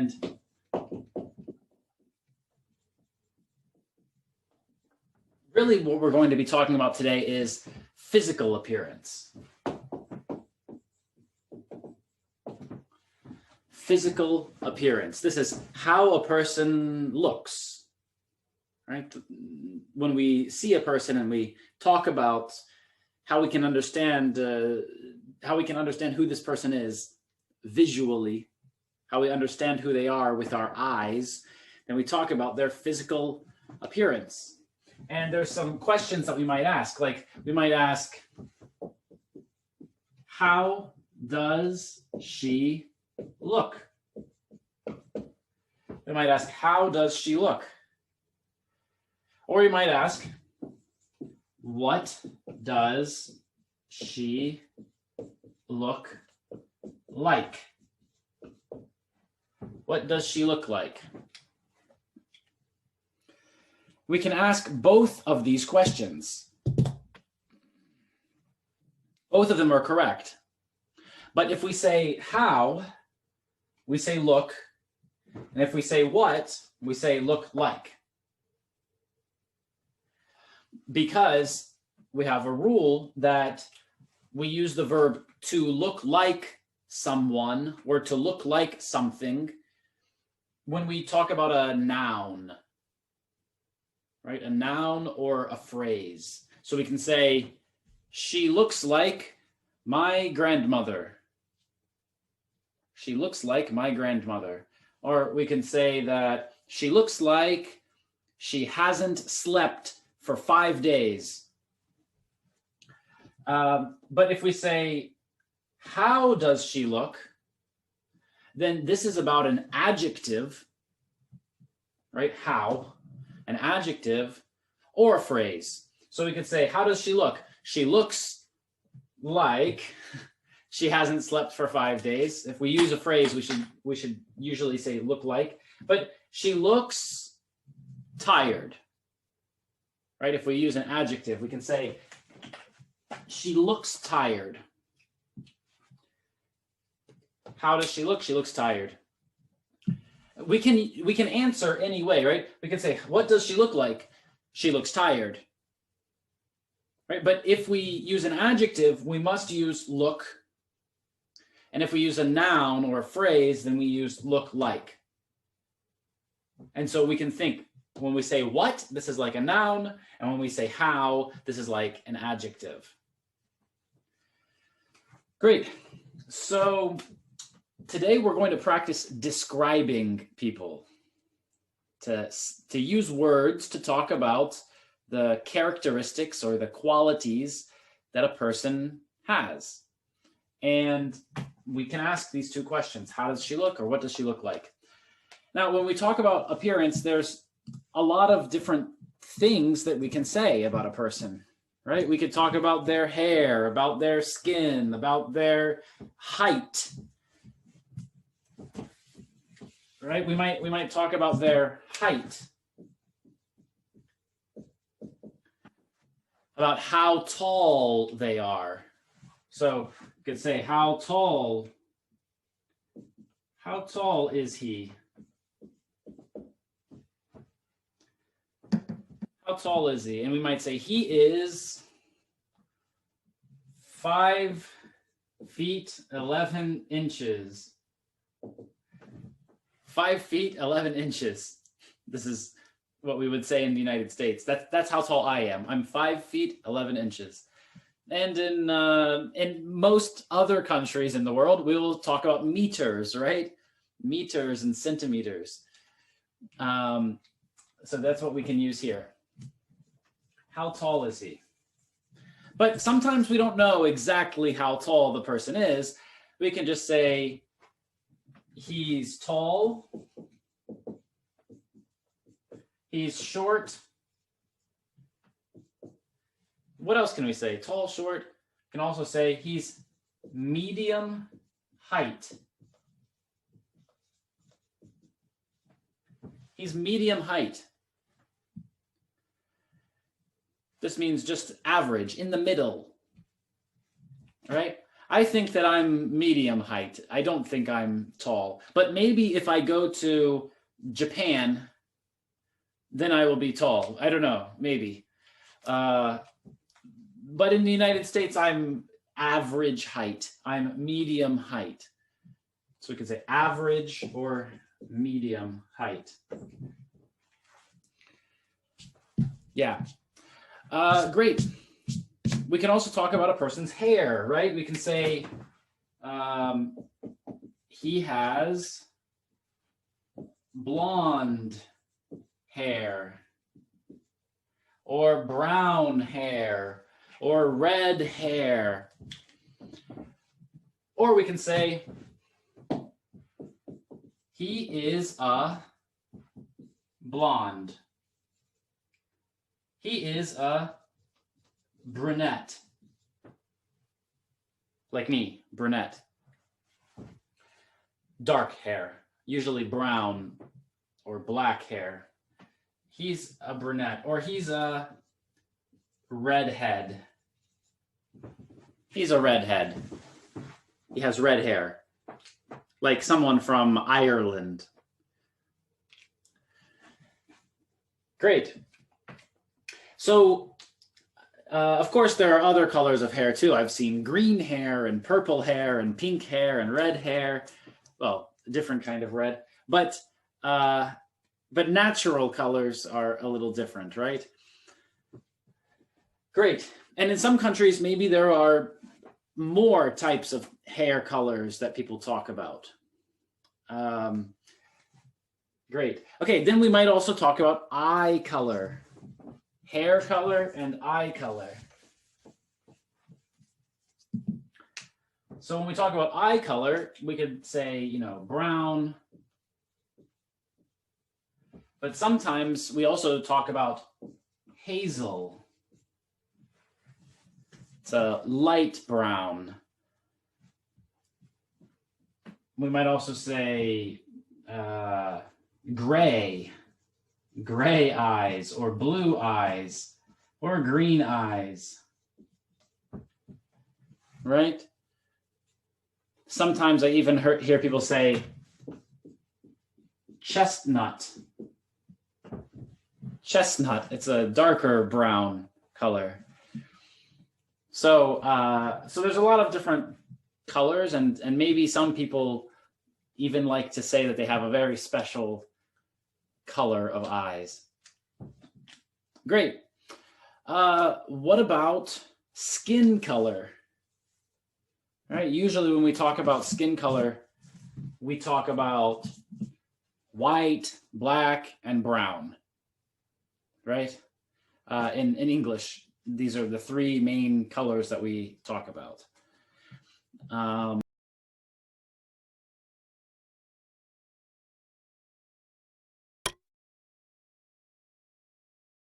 And really what we're going to be talking about today is physical appearance. Physical appearance. This is how a person looks, right? When we see a person and we talk about how we can understand who this person is visually, how we understand who they are with our eyes, then we talk about their physical appearance. And there's some questions that we might ask, like we might ask, how does she look? We might ask, how does she look? Or you might ask, what does she look like? What does she look like? We can ask both of these questions. Both of them are correct. But if we say how, we say look. And if we say what, we say look like. Because we have a rule that we use the verb to look like someone or to look like something when we talk about a noun, right? A noun or a phrase. So we can say, she looks like my grandmother. She looks like my grandmother. Or we can say that she looks like she hasn't slept for 5 days. But if we say, how does she look? Then this is about an adjective, right? How, an adjective or a phrase. So we could say, how does she look? She looks like she hasn't slept for 5 days. If we use a phrase, we should usually say look like, but she looks tired, right? If we use an adjective, we can say she looks tired. How does she look? She looks tired. We can answer any way, right? We can say, what does she look like? She looks tired. Right? But if we use an adjective, we must use look. And if we use a noun or a phrase, then we use look like. And so we can think, when we say what, this is like a noun. And when we say how, this is like an adjective. Great. So today we're going to practice describing people, to use words to talk about the characteristics or the qualities that a person has. And we can ask these two questions. How does she look, or what does she look like? Now, when we talk about appearance, there's a lot of different things that we can say about a person, right? We could talk about their hair, about their skin, about their height, right? We might talk about their height, about how tall they are. So you could say, how tall is he? How tall is he? And we might say he is 5 feet 11 inches. 5 feet 11 inches. This is what we would say in the United States. That's how tall I am. I'm 5 feet 11 inches. And in most other countries in the world, we will talk about meters, right? Meters and centimeters. So that's what we can use here. How tall is he? But sometimes we don't know exactly how tall the person is. We can just say he's tall, he's short. What else can we say? Tall, short. We can also say he's medium height. He's medium height. This means just average, in the middle, right? I think that I'm medium height. I don't think I'm tall. But maybe if I go to Japan, then I will be tall. I don't know, maybe. But in the United States, I'm average height. I'm medium height. So we could say average or medium height. Yeah. Great. We can also talk about a person's hair, right? We can say he has blonde hair, or brown hair, or red hair. Or we can say he is a blonde. He is a brunette. Like me, brunette. Dark hair, usually brown or black hair. He's a brunette, or he's a redhead. He's a redhead. He has red hair, like someone from Ireland. Great. So, of course, there are other colors of hair too. I've seen green hair and purple hair and pink hair and red hair. Well, a different kind of red, but natural colors are a little different, right? Great. And in some countries, maybe there are more types of hair colors that people talk about. Great. Okay, then we might also talk about eye color. Hair color and eye color. So when we talk about eye color, we could say, brown. But sometimes we also talk about hazel. It's a light brown. We might also say gray eyes, or blue eyes, or green eyes, right? Sometimes I even hear people say chestnut. Chestnut, it's a darker brown color. So there's a lot of different colors, and maybe some people even like to say that they have a very special color of eyes. Great. What about skin color? All right. Usually when we talk about skin color, we talk about white, black, and brown, right? In English, these are the three main colors that we talk about.